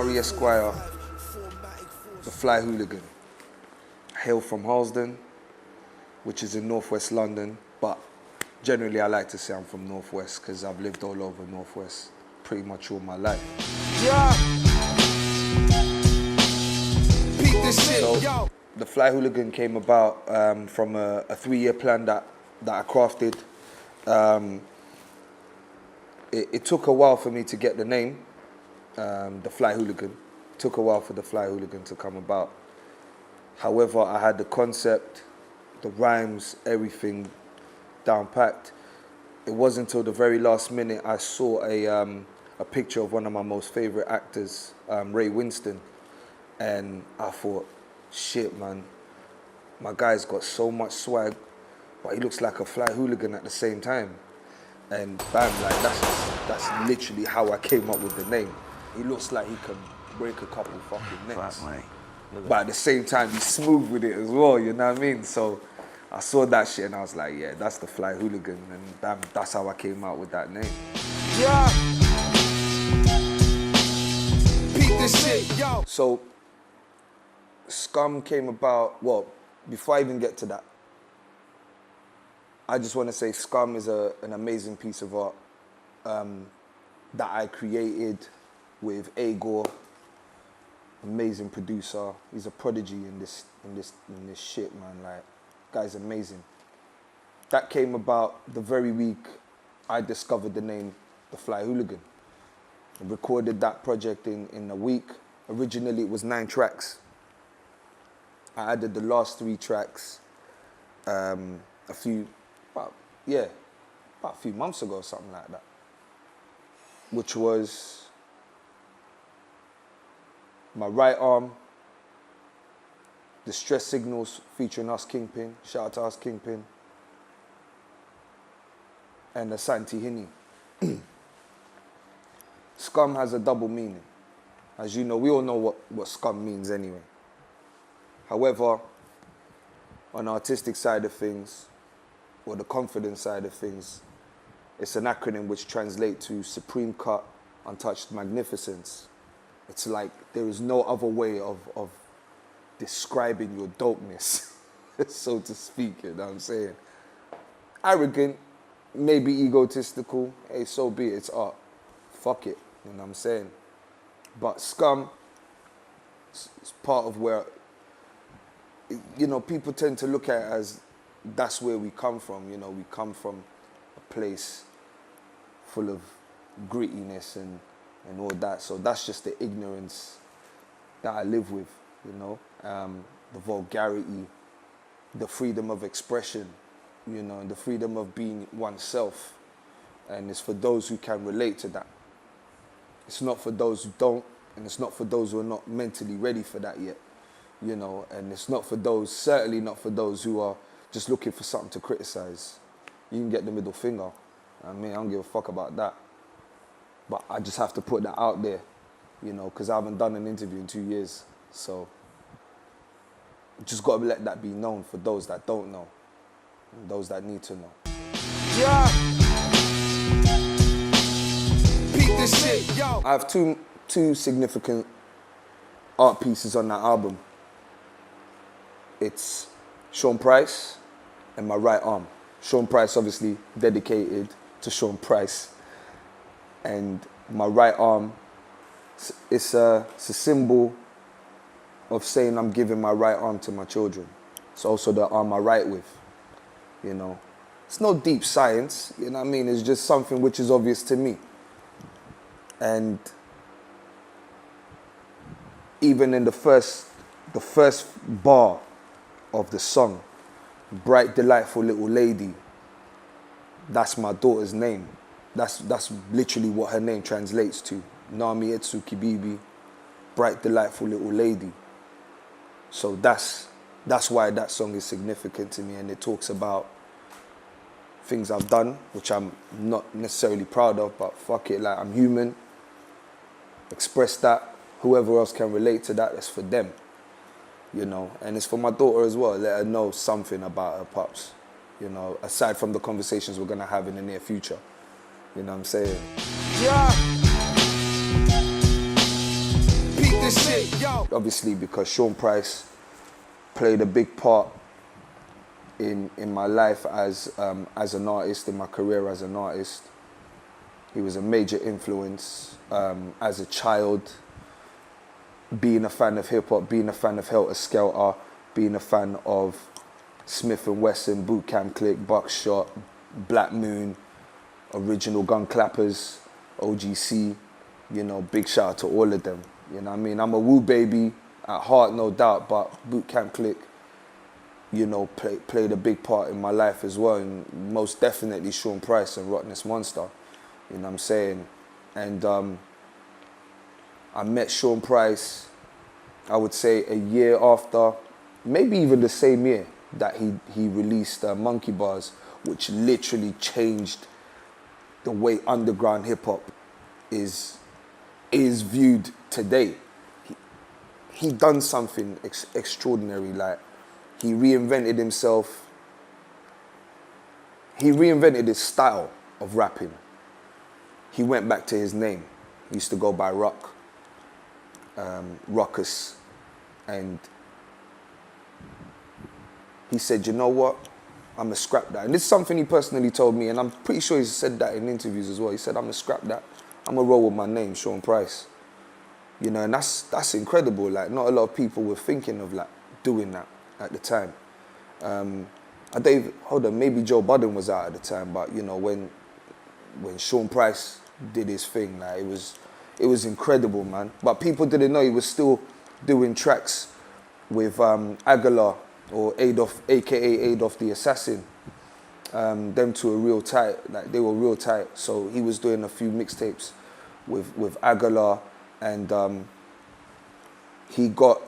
Murray Esquire, the Fly Hooligan. I hail from Harlesden, which is in northwest London, but generally I like to say I'm from northwest because I've lived all over northwest pretty much all my life. Yeah. Beat this shit, So, yo. the Fly Hooligan came about from a 3-year plan that I crafted. It took a while for me to get the name, the Fly Hooligan. It took a while for the Fly Hooligan to come about. However, I had the concept, the rhymes, everything down packed. It wasn't until the very last minute I saw a picture of one of my most favorite actors, Ray Winstone, and I thought, shit, man, my guy's got so much swag, but he looks like a Fly Hooligan at the same time. And bam, like that's literally how I came up with the name. He looks like he can break a couple fucking necks. But at the same time, he's smooth with it as well, you know what I mean? So I saw that shit and I was like, yeah, that's the Fly Hooligan. And bam, that's how I came out with that name. Yeah. Beat this shit, yo. So Scum came about, well, before I even get to that, I just want to say Scum is an amazing piece of art that I created with Agor, amazing producer. He's a prodigy in this shit, man. Like, guy's amazing. That came about the very week I discovered the name, the Fly Hooligan. I recorded that project in a week. Originally, it was 9 tracks. I added the last 3 tracks about a few months ago, something like that, which was My Right Arm, Distress Signals featuring Us Kingpin, shout out to Us Kingpin, and the Santi Hini. Scum has a double meaning. As you know, we all know what scum means anyway. However, on the artistic side of things, or the confidence side of things, it's an acronym which translates to Supreme Cut, Untouched Magnificence. It's like there is no other way of describing your dopeness, so to speak, you know what I'm saying? Arrogant, maybe egotistical, hey, so be it, it's art. Fuck it, you know what I'm saying? But Scum is part of where, you know, people tend to look at it as that's where we come from, you know, we come from a place full of grittiness and all that. So that's just the ignorance that I live with, you know, the vulgarity, the freedom of expression, you know, and the freedom of being oneself. And it's for those who can relate to that. It's not for those who don't, and it's not for those who are not mentally ready for that yet, you know, and it's not for those, certainly not for those who are just looking for something to criticize. You can get the middle finger. I mean, I don't give a fuck about that. But I just have to put that out there, you know, because I haven't done an interview in 2 years. So just got to let that be known for those that don't know, and those that need to know. Yeah. Beat this shit, yo. I have two significant art pieces on that album. It's Sean Price and My Right Arm. Sean Price, obviously, dedicated to Sean Price. And My Right Arm, it's a symbol of saying I'm giving my right arm to my children. It's also the arm I write with, you know. It's no deep science, you know what I mean? It's just something which is obvious to me. And even in the first bar of the song, Bright, Delightful Little Lady, that's my daughter's name. That's literally what her name translates to. Nami Etsuki Bibi, Bright, Delightful Little Lady. So that's why that song is significant to me, and it talks about things I've done, which I'm not necessarily proud of, but fuck it, like, I'm human. Express that. Whoever else can relate to that, that's for them, you know. And it's for my daughter as well. Let her know something about her pops, you know, aside from the conversations we're gonna have in the near future. You know what I'm saying? Yeah. this shit, yo. Obviously, because Sean Price played a big part in my life as an artist, in my career as an artist. He was a major influence as a child, being a fan of hip-hop, being a fan of Helter Skelter, being a fan of Smith & Wesson, Boot Camp Clik, Buckshot, Black Moon, Original Gun Clappers, OGC, you know, big shout out to all of them. You know what I mean? I'm a Woo baby at heart, no doubt, but Boot Camp Clik, you know, played a big part in my life as well, and most definitely Sean Price and Rottenness Monster, you know what I'm saying? And I met Sean Price, I would say a year after, maybe even the same year that he released Monkey Bars, which literally changed the way underground hip hop is viewed today. He done something extraordinary, like he reinvented himself. He reinvented his style of rapping. He went back to his name. He used to go by Ruckus, and he said, you know what, I'm gonna scrap that. And this is something he personally told me, and I'm pretty sure he's said that in interviews as well. He said, I'm gonna scrap that. I'm gonna roll with my name, Sean Price. You know, and that's incredible. Like, not a lot of people were thinking of like doing that at the time. Maybe Joe Budden was out at the time, but you know, when Sean Price did his thing, like it was incredible, man. But people didn't know he was still doing tracks with Aguilar, or Adolf, aka Adolf the Assassin. Them two are real tight, like they were real tight. So he was doing a few mixtapes with Aguilar, and he got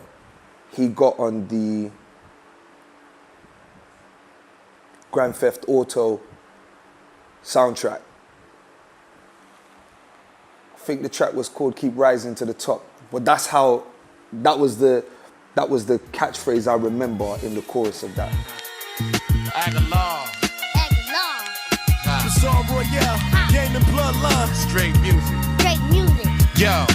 on the Grand Theft Auto soundtrack. I think the track was called "Keep Rising to the Top," but that was the catchphrase I remember in the chorus of that. Aguilar. The song Royale, gain the bloodline. Straight music. Yo,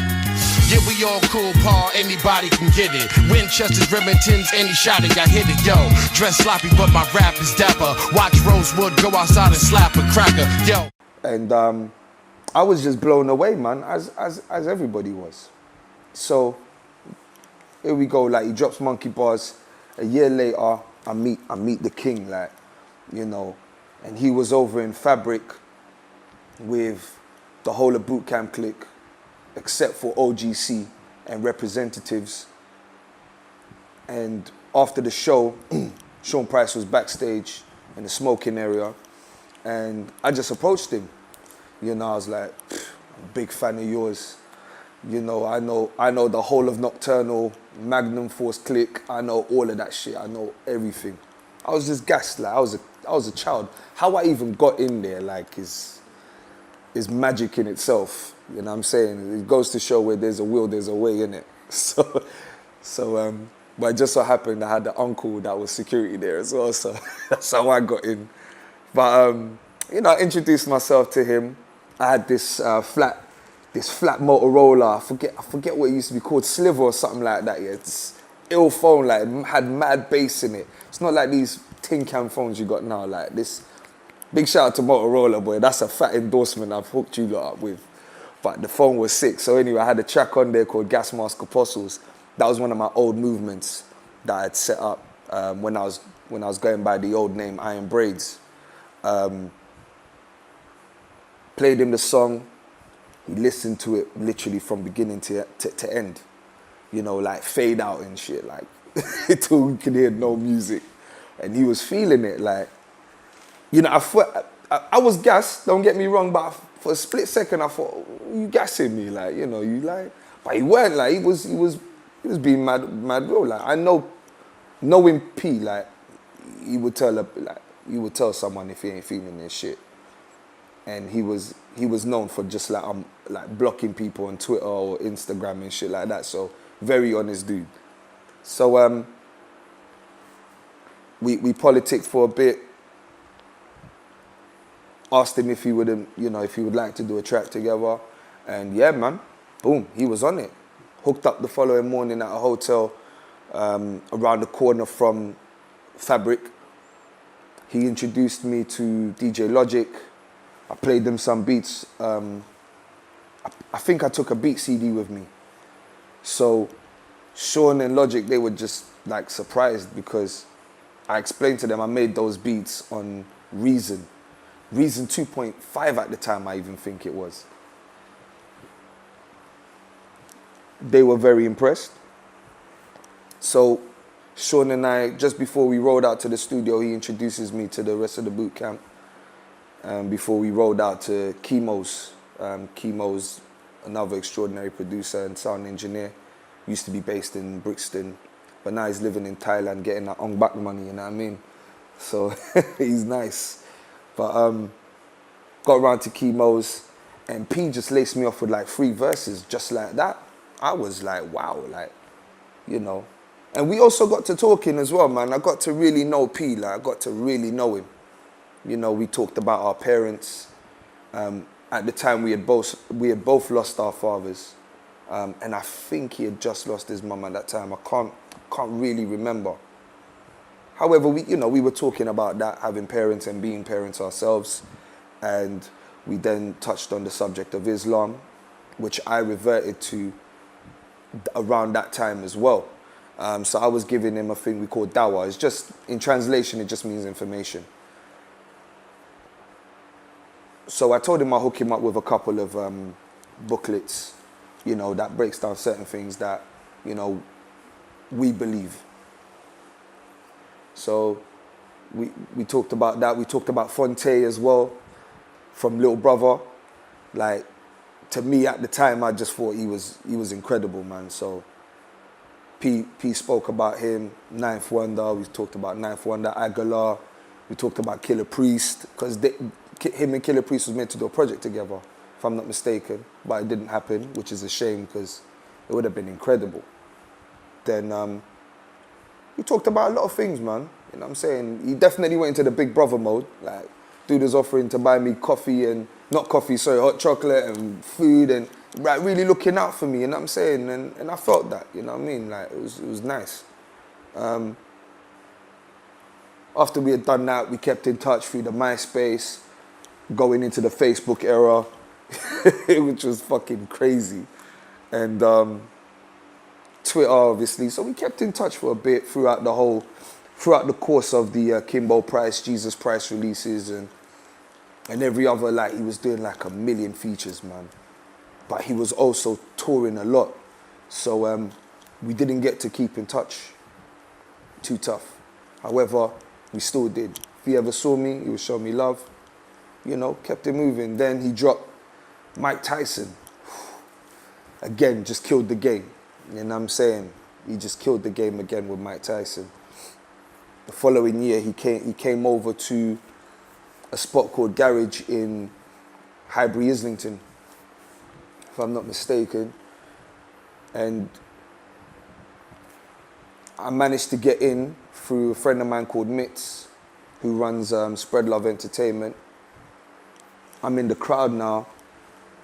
yeah, we all cool, Paul, anybody can get it. Winchesters, Remingtons, any shot it, I hit it, yo. Dress sloppy, but my rap is dapper. Watch Rosewood go outside and slap a cracker, yo. And I was just blown away, man, as everybody was. So here we go, like he drops Monkey Bars. A year later, I meet the king, like, you know, and he was over in Fabric with the whole of Boot Camp Clik, except for OGC and representatives. And after the show, Sean Price was backstage in the smoking area, and I just approached him. You know, I was like, I'm a big fan of yours. You know, I know the whole of Nocturnal, Magnum Force Clik. I know all of that shit. I know everything. I was just gassed. Like I was a child. How I even got in there, like, is magic in itself. You know what I'm saying? It goes to show where there's a will, there's a way, innit? But it just so happened I had the uncle that was security there as well, so that's how I got in. But you know, I introduced myself to him. I had this flat Motorola. I forget what it used to be called, Sliver or something like that. Yeah, it's ill phone, like it had mad bass in it. It's not like these tin can phones you got now. Like this. Big shout out to Motorola, boy. That's a fat endorsement I've hooked you lot up with. But the phone was sick. So anyway, I had a track on there called Gas Mask Apostles. That was one of my old movements that I had set up when I was going by the old name Iron Braydz. Played him the song. He listened to it literally from beginning to end. You know, like fade out and shit, like until we could hear no music. And he was feeling it, like, you know, I was gassed, don't get me wrong, but for a split second I thought, oh, you gassing me, like, you know, you like, but he weren't, like, he was being mad real, like, I knowing P, like, he would tell someone if he ain't feeling this shit. And he was known for just like blocking people on Twitter or Instagram and shit like that, so very honest dude. So we politicked for a bit. Asked him if he would like to do a track together, and yeah, man, boom, he was on it. hooked up the following morning at a hotel around the corner from Fabric. He introduced me to DJ Logic. I played them some beats. I think I took a beat CD with me. So Sean and Logic, they were just like surprised because I explained to them I made those beats on Reason 2.5 at the time, I even think it was. They were very impressed. So Sean and I, just before we rolled out to the studio, he introduces me to the rest of the boot camp. Before we rolled out to Chemo's. Chemo's another extraordinary producer and sound engineer. Used to be based in Brixton, but now he's living in Thailand getting that Ong Bak money, you know what I mean? So he's nice. But got around to Chemo's and P just laced me off with like 3 verses just like that. I was like, wow, like, you know. And we also got to talking as well, man. I got to really know P, like I got to really know him. You know, we talked about our parents. At the time, we had both lost our fathers. And I think he had just lost his mum at that time. I can't really remember. However, we were talking about that, having parents and being parents ourselves. And we then touched on the subject of Islam, which I reverted to around that time as well. So I was giving him a thing we call dawah. It's just, in translation, it just means information. So I told him I'll hook him up with a couple of booklets, you know, that breaks down certain things that, you know, we believe. So we talked about that. We talked about Fonte as well, from Little Brother. Like, to me at the time, I just thought he was incredible, man. So P spoke about him, Ninth Wonder. We talked about Ninth Wonder, Aguilar. We talked about Killer Priest, because him and Killer Priest was meant to do a project together, if I'm not mistaken, but it didn't happen, which is a shame because it would have been incredible. Then we talked about a lot of things, man. You know what I'm saying? He definitely went into the big brother mode. Like, dude was offering to buy me hot chocolate and food and like really looking out for me, you know what I'm saying? And I felt that, you know what I mean? Like, it was nice. After we had done that, we kept in touch through the MySpace, going into the Facebook era, which was fucking crazy. And Twitter, obviously. So we kept in touch for a bit throughout the course of the Kimbo Price, Jesus Price releases and every other, like, he was doing like 1 million features, man. But he was also touring a lot. So we didn't get to keep in touch. Too tough. However, we still did. If he ever saw me, he would show me love. You know, kept it moving. Then he dropped Mike Tyson. Again, just killed the game. You know what I'm saying? He just killed the game again with Mike Tyson. The following year, he came over to a spot called Garage in Highbury, Islington, if I'm not mistaken. And I managed to get in through a friend of mine called Mitz, who runs Spread Love Entertainment. I'm in the crowd now,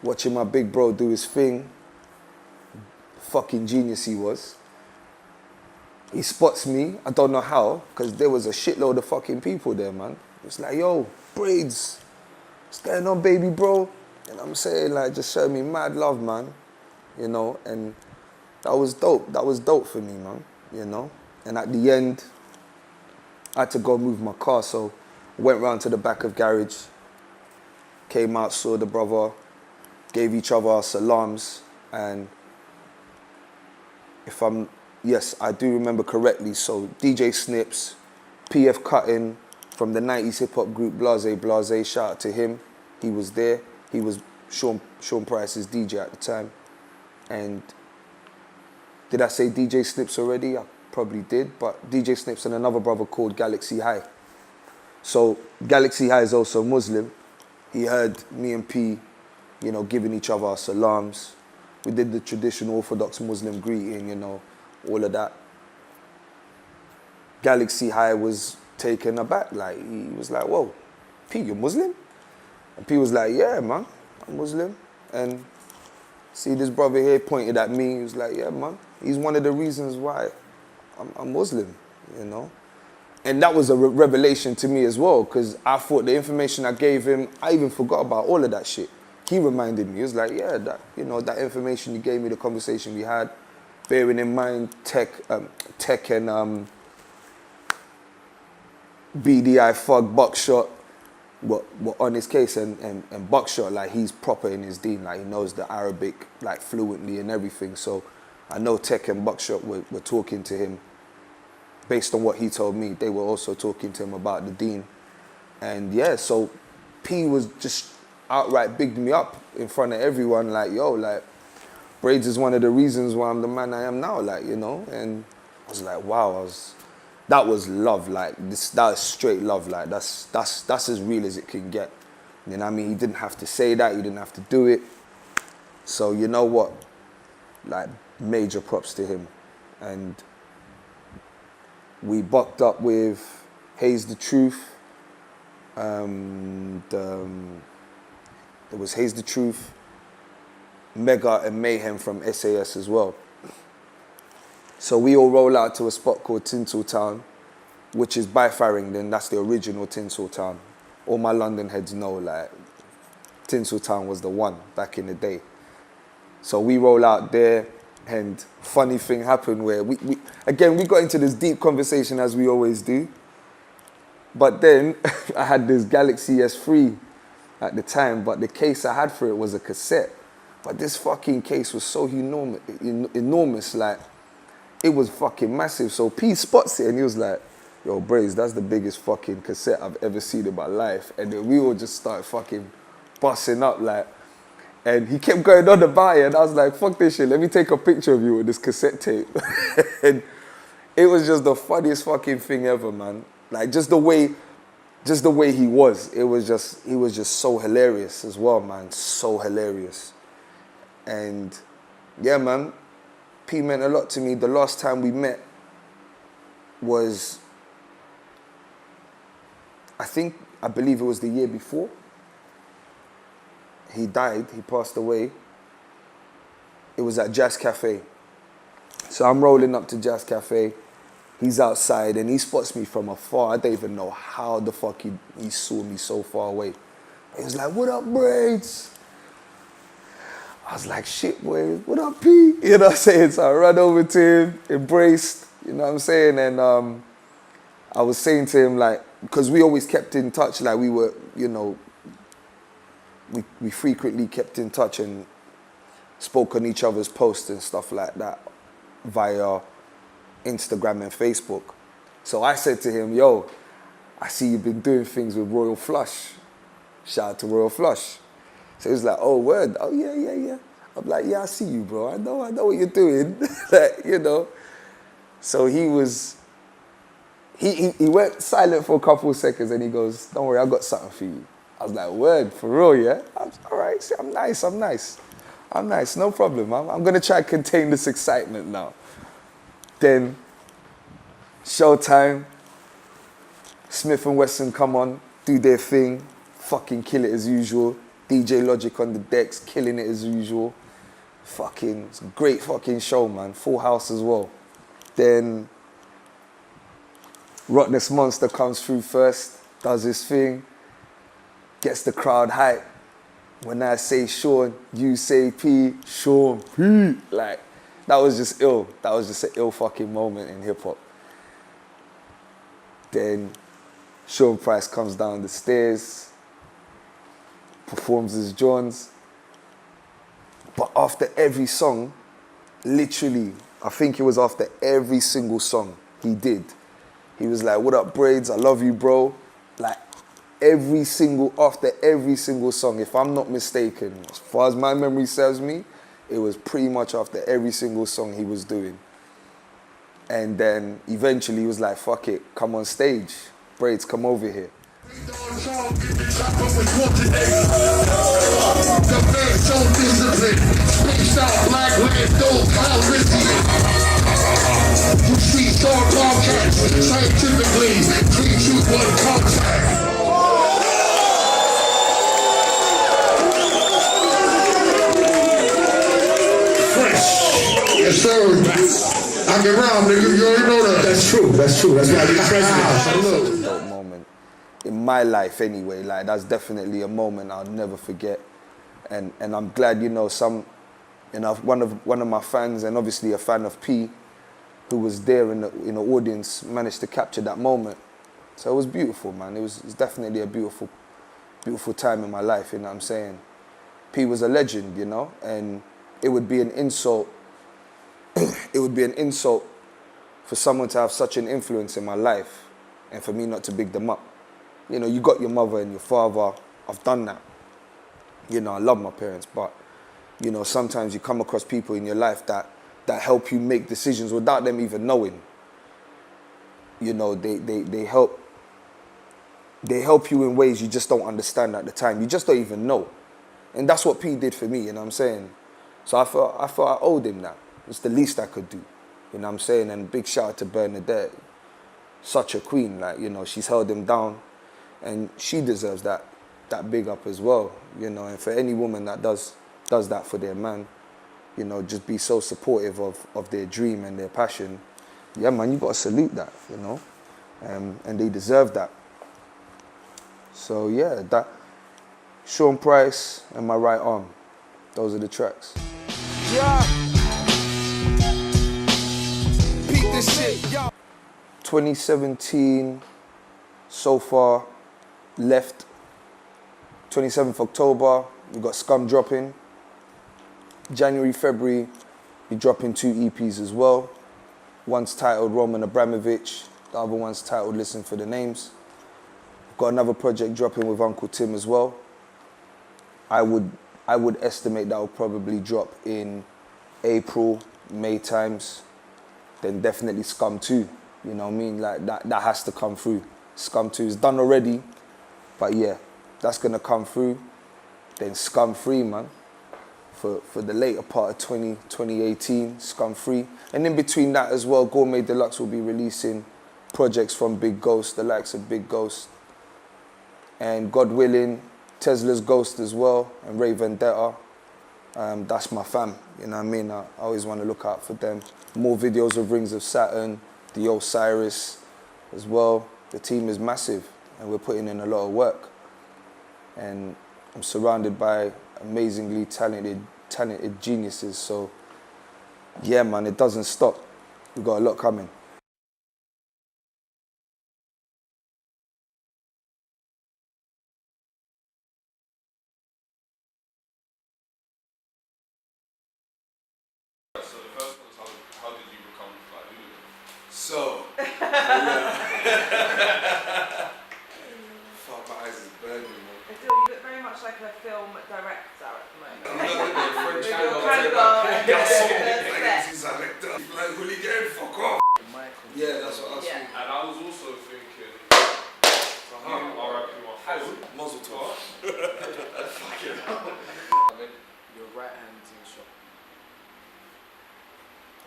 watching my big bro do his thing. Fucking genius he was. He spots me, I don't know how, because there was a shitload of fucking people there, man. It's like, yo, Braydz, what's going on, baby bro? And I'm saying, like, just show me mad love, man. You know, and that was dope. That was dope for me, man, you know. And at the end, I had to go move my car, so I went round to the back of Garage, came out, saw the brother, gave each other our salams, and yes, I do remember correctly, so DJ Snips, PF Cutting from the 90s hip-hop group Blase Blase, shout out to him. He was there. He was Sean Price's DJ at the time. And did I say DJ Snips already? I probably did, but DJ Snips and another brother called Galaxy High. So Galaxy High is also Muslim. He heard me and P, you know, giving each other our salams. We did the traditional Orthodox Muslim greeting, you know, all of that. Galaxy High was taken aback, like, he was like, whoa, P, you're Muslim? And P was like, yeah, man, I'm Muslim. And See this brother here pointed at me. He was like, yeah, man, he's one of the reasons why I'm Muslim, you know? And that was a revelation to me as well, because I thought the information I gave him, I even forgot about all of that shit. He reminded me. He was like, yeah, that, you know, that information you gave me, the conversation we had, bearing in mind Tech and BDI Fug Buckshot were on his case, and Buckshot, like, he's proper in his deen, like he knows the Arabic like fluently and everything. So I know Tech and Buckshot were talking to him based on what he told me. They were also talking to him about the deen. And yeah, so P was just outright bigged me up in front of everyone, like, yo, like, Braydz is one of the reasons why I'm the man I am now, like, you know? And I was like, wow, that was love, like, that was straight love, like, that's as real as it can get. You know what I mean? He didn't have to say that, he didn't have to do it. So, you know what? Like, major props to him. And we bucked up with Haze the Truth. There was Haze the Truth, Mega and Mayhem from SAS as well. So we all roll out to a spot called Tinseltown, which is by Farringdon. That's the original Tinseltown. All my London heads know, like, Tinseltown was the one back in the day. So we roll out there, and funny thing happened where we got into this deep conversation as we always do. But then I had this Galaxy S3 at the time, but the case I had for it was a cassette. But this fucking case was so enormous, like, it was fucking massive. So P spots it and he was like, yo, Braydz, that's the biggest fucking cassette I've ever seen in my life. And then we all just started fucking busting up, like, and he kept going on about it, and I was like, fuck this shit, let me take a picture of you with this cassette tape. And it was just the funniest fucking thing ever, man. Like, just the way he was. He was just so hilarious as well, man. So hilarious. And yeah, man, P meant a lot to me. The last time we met was, I believe it was the year before. He died, he passed away. It was at Jazz Cafe. So I'm rolling up to Jazz Cafe. He's outside and he spots me from afar. I don't even know how the fuck he saw me so far away. He was like, what up, Braydz? I was like, shit, boy, what up, P? You know what I'm saying? So I ran over to him, embraced, you know what I'm saying? And I was saying to him, like, because we always kept in touch, like we were, you know, we frequently kept in touch and spoke on each other's posts and stuff like that via Instagram and Facebook. So I said to him, yo, I see you've been doing things with Royal Flush. Shout out to Royal Flush. So he was like, oh, word? Oh, yeah. I'm like, yeah, I see you, bro. I know what you're doing. Like, you know. So he went silent for a couple of seconds and he goes, don't worry, I got something for you. I was like, word, for real, yeah? All right, see, I'm nice, no problem. I'm going to try to contain this excitement now. Then, showtime, Smith & Wesson come on, do their thing, fucking kill it as usual. DJ Logic on the decks, killing it as usual. Fucking, it's a great fucking show, man. Full house as well. Then, Rottnest Monster comes through first, does his thing, gets the crowd hype. When I say Sean, you say P, Sean P. Like, that was just ill. That was just an ill fucking moment in hip hop. Then Sean Price comes down the stairs, performs his Johns. But after every song, literally, I think it was after every single song he did, he was like, what up, Braydz? I love you, bro. Like, after every single song, if I'm not mistaken, as far as my memory serves me, it was pretty much after every single song he was doing. And then eventually he was like, fuck it, come on stage. Braydz, come over here. Yes, sir. I'm around, nigga. You already know that. That's true. That's true. That's why you're president. Dope moment in my life, anyway. Like that's definitely a moment I'll never forget, and I'm glad one of my fans, and obviously a fan of P, who was there in the audience, managed to capture that moment. So it was beautiful, man. It was definitely a beautiful time in my life. You know what I'm saying? P was a legend, you know, and it would be an insult. It would be an insult for someone to have such an influence in my life and for me not to big them up. You know, you got your mother and your father. I've done that. You know, I love my parents, but, you know, sometimes you come across people in your life that help you make decisions without them even knowing. You know, they help you in ways you just don't understand at the time. You just don't even know. And that's what P did for me, you know what I'm saying? So I felt I owed him that. It's the least I could do, you know what I'm saying? And big shout out to Bernadette. Such a queen, like, you know, she's held him down and she deserves that big up as well, you know. And for any woman that does that for their man, you know, just be so supportive of their dream and their passion. Yeah, man, you got to salute that, you know. And they deserve that. So, yeah, that S.C.U.M Price and My Right Arm. Those are the tracks. Yeah. Peep this shit, yo. 2017, so far, left. 27th October, we got Scum dropping. January, February, we dropping 2 EPs as well. One's titled Roman Abramovich, the other one's titled Listen for the Names. Got another project dropping with Uncle Tim as well. I would estimate that will probably drop in April, May times. Then definitely Scum 2, you know what I mean? Like that has to come through. Scum 2 is done already, but yeah, that's gonna come through. Then Scum 3, man. For the later part of 2018, Scum 3. And in between that as well, Gourmet Deluxe will be releasing projects from Big Ghost, the likes of Big Ghost. And God willing, Tesla's Ghost as well, and Ray Vendetta. That's my fam, you know what I mean? I always want to look out for them. More videos of Rings of Saturn, the Osiris as well. The team is massive, and we're putting in a lot of work. And I'm surrounded by amazingly talented geniuses. So, yeah, man, it doesn't stop. We've got a lot coming. So, fuck, my eyes is burning, man. You look very much like a film director at the moment. French Flyy Hooligan, fuck off. Yeah, that's what I was thinking. And I was also thinking, Muzzle top. fucking hell. Your right hand's in the shot.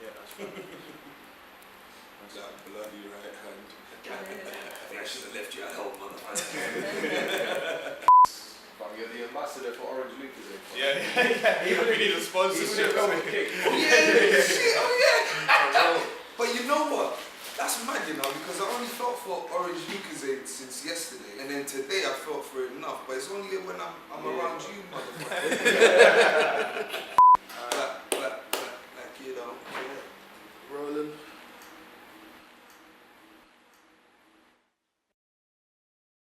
Yeah, that's right. That bloody right hand. I should have left you at home, motherfucker. You're the ambassador for Orange Lucas. Yeah. Even if we need a sponsorship. But you know what? That's mad, you know, because I only felt for Orange Lucasade since yesterday, and then today I felt for it enough. But it's only when I'm around you, motherfucker.